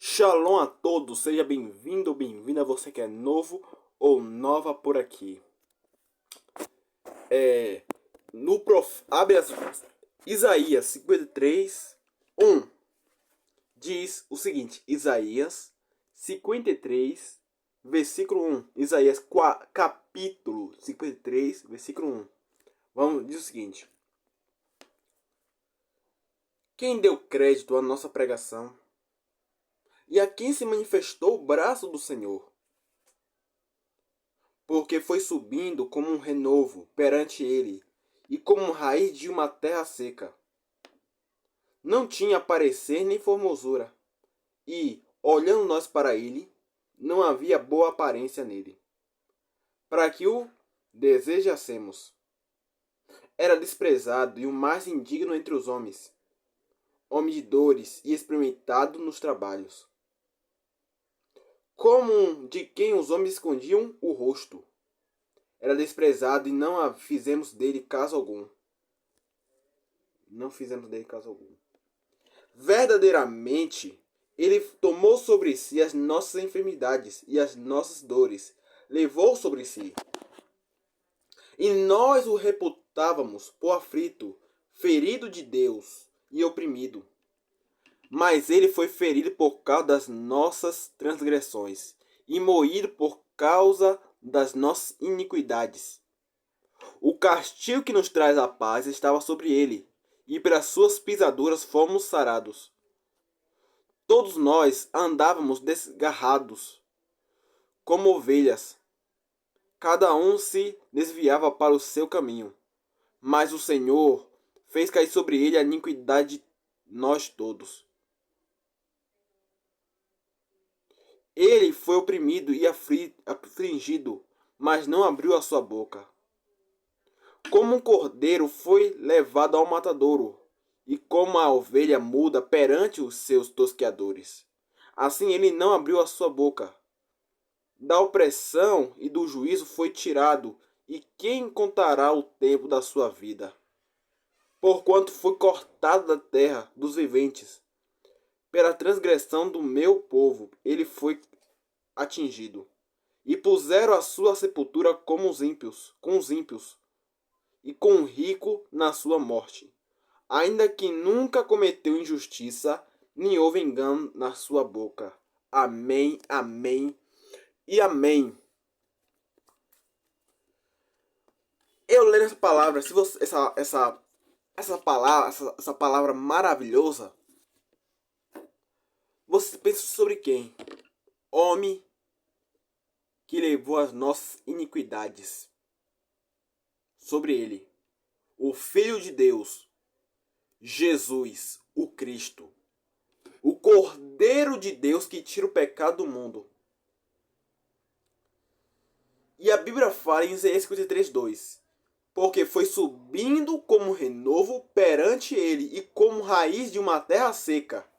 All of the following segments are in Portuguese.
Shalom a todos, seja bem-vindo ou bem-vinda, você que é novo ou nova por aqui. Abre as Isaías 53, 1 diz o seguinte: Isaías 53, versículo 1. Isaías capítulo 53, versículo 1. Diz o seguinte: Quem deu crédito à nossa pregação? E a quem se manifestou o braço do Senhor? Porque foi subindo como um renovo perante ele, e como raiz de uma terra seca. Não tinha parecer nem formosura, e, olhando nós para ele, não havia boa aparência nele, para que o desejássemos. Era desprezado e o mais indigno entre os homens, homem de dores e experimentado nos trabalhos, como de quem os homens escondiam o rosto. Era desprezado e não fizemos dele caso algum. Não fizemos dele caso algum. Verdadeiramente, ele tomou sobre si as nossas enfermidades e as nossas dores, levou sobre si. E nós o reputávamos por aflito, ferido de Deus e oprimido. Mas ele foi ferido por causa das nossas transgressões e moído por causa das nossas iniquidades. O castigo que nos traz a paz estava sobre ele, e pelas suas pisaduras fomos sarados. Todos nós andávamos desgarrados, como ovelhas. Cada um se desviava para o seu caminho. Mas o Senhor fez cair sobre ele a iniquidade de nós todos. Ele foi oprimido e afligido, mas não abriu a sua boca. Como um cordeiro foi levado ao matadouro, e como a ovelha muda perante os seus tosqueadores. Assim ele não abriu a sua boca. Da opressão e do juízo foi tirado, e quem contará o tempo da sua vida? Porquanto foi cortado da terra dos viventes. Pela transgressão do meu povo ele foi atingido. E puseram a sua sepultura como com os ímpios, e com o rico na sua morte. Ainda que nunca cometeu injustiça, nem houve engano na sua boca. Amém, amém e amém. Eu lendo essa palavra, se você, essa palavra maravilhosa, você pensa sobre quem? Homem que levou as nossas iniquidades sobre ele. O Filho de Deus, Jesus, o Cristo. O Cordeiro de Deus que tira o pecado do mundo. E a Bíblia fala em Isaías 53, 2. Porque foi subindo como renovo perante ele e como raiz de uma terra seca.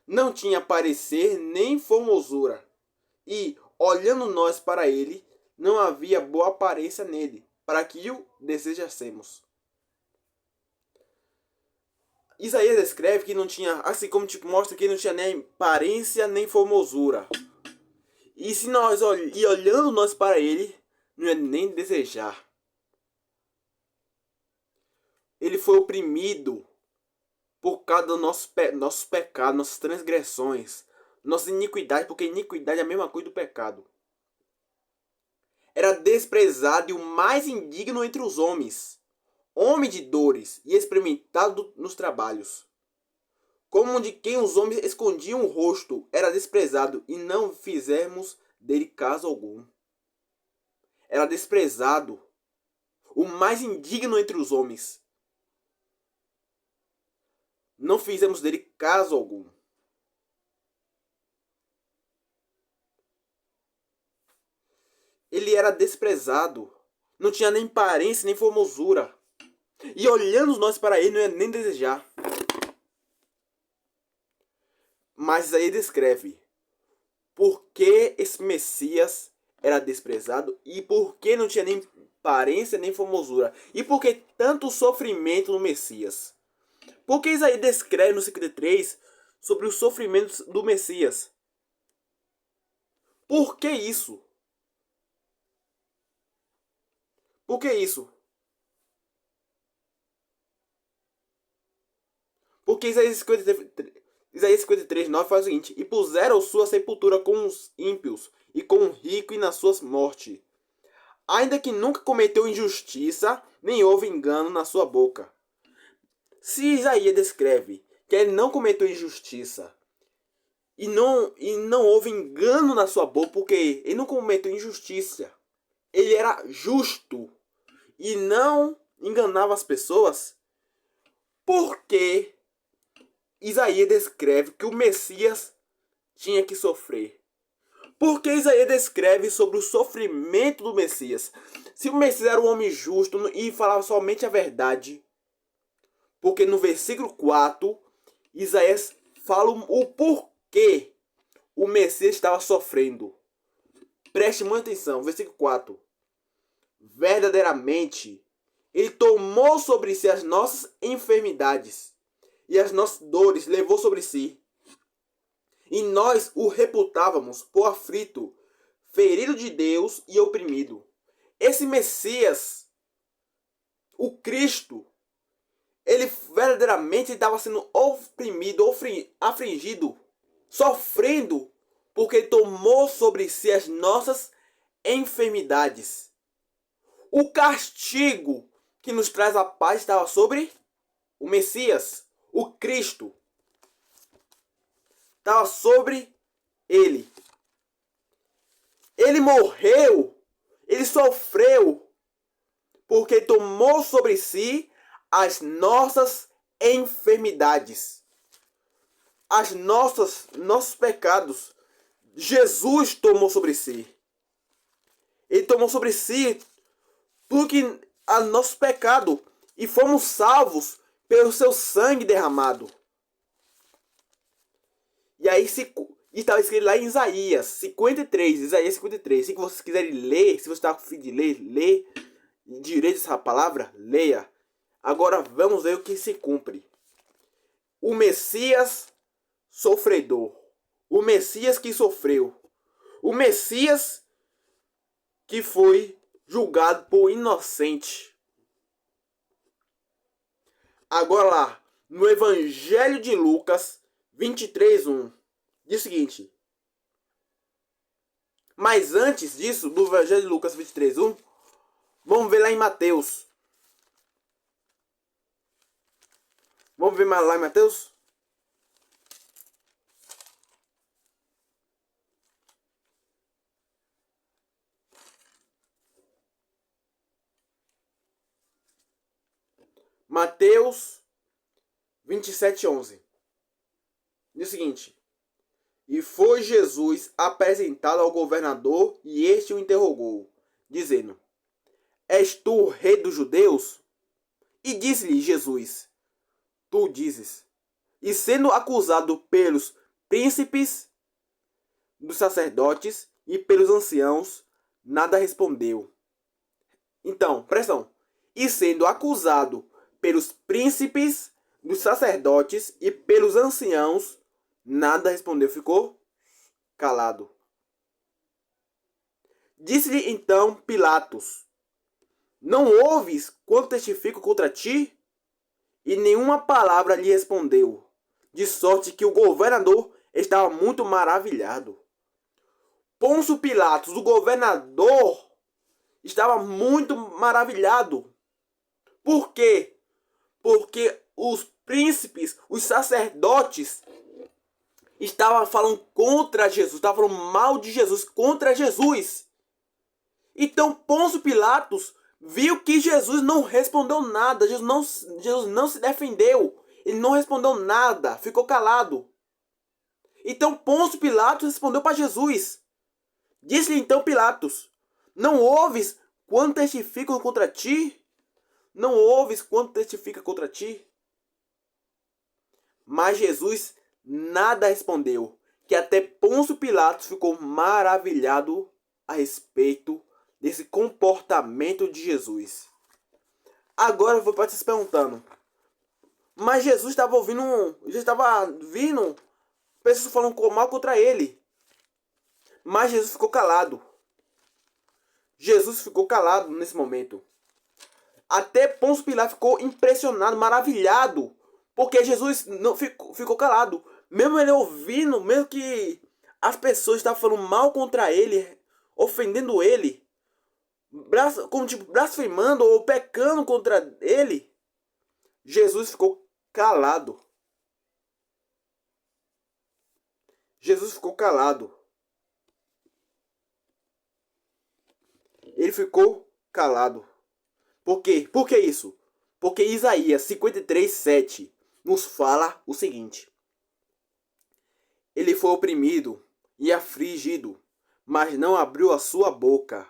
Não tinha parecer nem formosura. E, olhando nós para ele, não havia boa aparência nele, para que o desejássemos. Isaías escreve que não tinha, assim como mostra que não tinha nem aparência nem formosura. E se nós olhando nós para ele, não é nem desejar. Ele foi oprimido por causa dos nossos pecados, nossas transgressões, nossa iniquidade, porque iniquidade é a mesma coisa do pecado. Era desprezado e o mais indigno entre os homens, homem de dores e experimentado nos trabalhos. Como de quem os homens escondiam o rosto, era desprezado, e não fizemos dele caso algum. Era desprezado, o mais indigno entre os homens. Não fizemos dele caso algum. Ele era desprezado, não tinha nem aparência nem formosura. E olhando nós para ele, não é nem desejar. Mas aí descreve por que esse Messias era desprezado e por que não tinha nem aparência nem formosura. E por que tanto sofrimento no Messias. Porque Isaías descreve no 53 sobre os sofrimentos do Messias. Por que isso? Por que isso? Porque Isaías 53, 9 faz o seguinte: e puseram sua sepultura com os ímpios, e com o rico e nas suas mortes. Ainda que nunca cometeu injustiça, nem houve engano na sua boca. Se Isaías descreve que ele não cometeu injustiça, e não houve engano na sua boca, porque ele não cometeu injustiça, ele era justo, e não enganava as pessoas, porque Isaías descreve que o Messias tinha que sofrer. Porque Isaías descreve sobre o sofrimento do Messias. Se o Messias era um homem justo e falava somente a verdade, porque no versículo 4, Isaías fala o porquê o Messias estava sofrendo. Preste muita atenção, versículo 4. Verdadeiramente, ele tomou sobre si as nossas enfermidades e as nossas dores levou sobre si. E nós o reputávamos por aflito, ferido de Deus e oprimido. Esse Messias, o Cristo, ele verdadeiramente estava sendo oprimido, afligido, sofrendo, porque ele tomou sobre si as nossas enfermidades. O castigo que nos traz a paz estava sobre o Messias, o Cristo. Estava sobre ele. Ele morreu, ele sofreu, porque tomou sobre si as nossas enfermidades, nossos pecados. Jesus tomou sobre si. Ele tomou sobre si tudo que é nosso pecado e fomos salvos pelo seu sangue derramado. E aí estava escrito lá em Isaías 53, Se vocês quiserem ler, se você está com fim de ler direito essa palavra, leia. Agora vamos ver o que se cumpre. O Messias sofredor. O Messias que sofreu. O Messias que foi julgado por inocente. Agora lá, no Evangelho de Lucas 23:1, diz o seguinte. Mas antes disso, do Evangelho de Lucas 23:1, vamos ver lá em Mateus. Vamos ver lá em Mateus? Mateus 27:11. Diz o seguinte. E foi Jesus apresentado ao governador, e este o interrogou, dizendo: És tu o rei dos judeus? E disse-lhe Jesus: Tu dizes. E sendo acusado pelos príncipes dos sacerdotes e pelos anciãos, nada respondeu. Então, presta atenção. E sendo acusado pelos príncipes dos sacerdotes e pelos anciãos, nada respondeu, ficou calado. Disse-lhe então Pilatos: Não ouves quanto testifico contra ti? E nenhuma palavra lhe respondeu, de sorte que o governador estava muito maravilhado. Pôncio Pilatos, o governador, estava muito maravilhado. Por quê? Porque os príncipes, os sacerdotes, estavam falando contra Jesus, estavam falando mal de Jesus, contra Jesus. Então Pôncio Pilatos viu que Jesus não respondeu nada, Jesus não se defendeu, ele não respondeu nada, ficou calado. Então Pôncio Pilatos respondeu para Jesus. Disse-lhe então Pilatos: Não ouves quanto testificam contra ti? Não ouves quanto testifica contra ti? Mas Jesus nada respondeu, que até Pôncio Pilatos ficou maravilhado a respeito desse comportamento de Jesus. Agora você pode estar se perguntando, mas Jesus estava vindo pessoas falam mal contra ele. Mas Jesus ficou calado. Jesus ficou calado nesse momento. Até Pôncio Pilatos ficou impressionado, maravilhado, porque Jesus não ficou calado. Mesmo ele ouvindo, mesmo que as pessoas estavam falando mal contra ele, ofendendo ele, como tipo, blasfemando ou pecando contra ele, Jesus ficou calado. Jesus ficou calado. Ele ficou calado. Por quê? Por que isso? Porque Isaías 53:7 nos fala o seguinte: ele foi oprimido e afligido, mas não abriu a sua boca.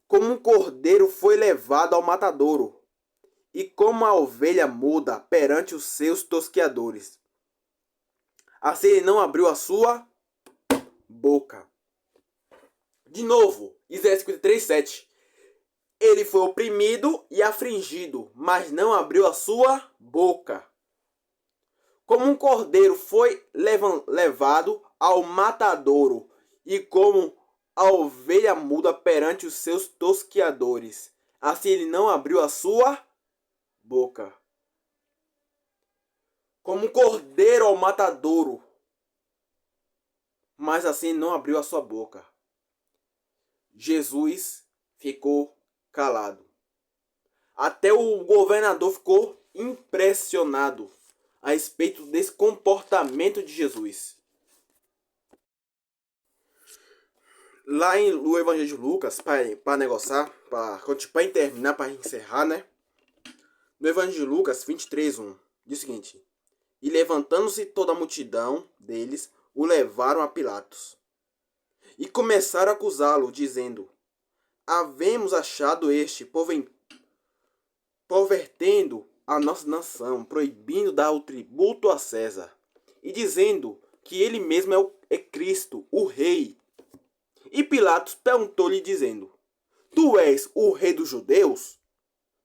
Como um cordeiro foi levado ao matadouro, e como a ovelha muda perante os seus tosqueadores, assim ele não abriu a sua boca. De novo, Isaías 53:7. Ele foi oprimido e afligido, mas não abriu a sua boca. Como um cordeiro foi levado ao matadouro, e como a ovelha muda perante os seus tosqueadores, assim ele não abriu a sua boca. Como um cordeiro ao matadouro, mas assim não abriu a sua boca. Jesus ficou calado. Até o governador ficou impressionado a respeito desse comportamento de Jesus. Lá no Evangelho de Lucas, para negociar, para terminar, para encerrar, né? No Evangelho de Lucas 23:1, diz o seguinte: e levantando-se toda a multidão deles, o levaram a Pilatos. E começaram a acusá-lo, dizendo: havemos achado este pervertendo a nossa nação, proibindo dar o tributo a César, e dizendo que ele mesmo é Cristo, o rei. E Pilatos perguntou-lhe, dizendo: tu és o rei dos judeus?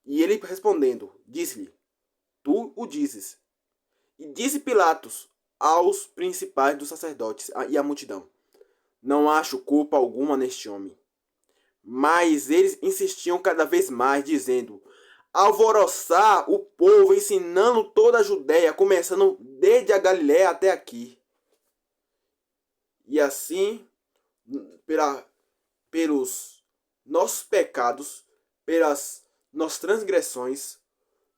E ele respondendo, disse-lhe: tu o dizes. E disse Pilatos aos principais dos sacerdotes e à multidão: não acho culpa alguma neste homem. Mas eles insistiam cada vez mais, dizendo: alvoroçar o povo, ensinando toda a Judéia, começando desde a Galiléia até aqui. E assim, pelos nossos pecados, pelas nossas transgressões,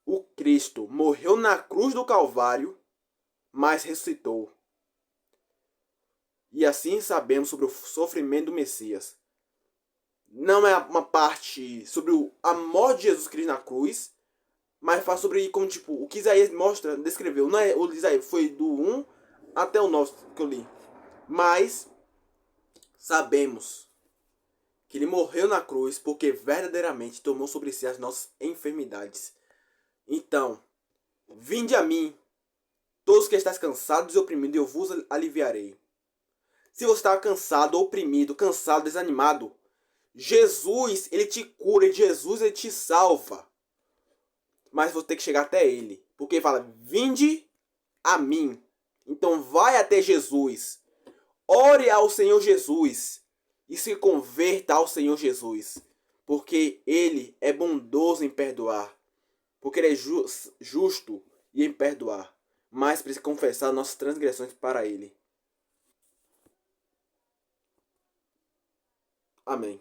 o Cristo morreu na cruz do Calvário, mas ressuscitou. E assim sabemos sobre o sofrimento do Messias. Não é uma parte sobre a morte de Jesus Cristo na cruz, mas fala sobre como, tipo, o que Isaías descreveu. Não é o Isaías, foi do 1 até o 9 que eu li. Mas sabemos que ele morreu na cruz porque verdadeiramente tomou sobre si as nossas enfermidades. Então, vinde a mim, todos que estáis cansados e oprimidos, e eu vos aliviarei. Se você está cansado, oprimido, cansado, desanimado, Jesus, ele te cura, Jesus, ele te salva. Mas você tem que chegar até ele. Porque ele fala: vinde a mim. Então vai até Jesus. Ore ao Senhor Jesus. E se converta ao Senhor Jesus. Porque ele é bondoso em perdoar. Porque ele é justo em perdoar. Mas precisa confessar nossas transgressões para ele. Amém.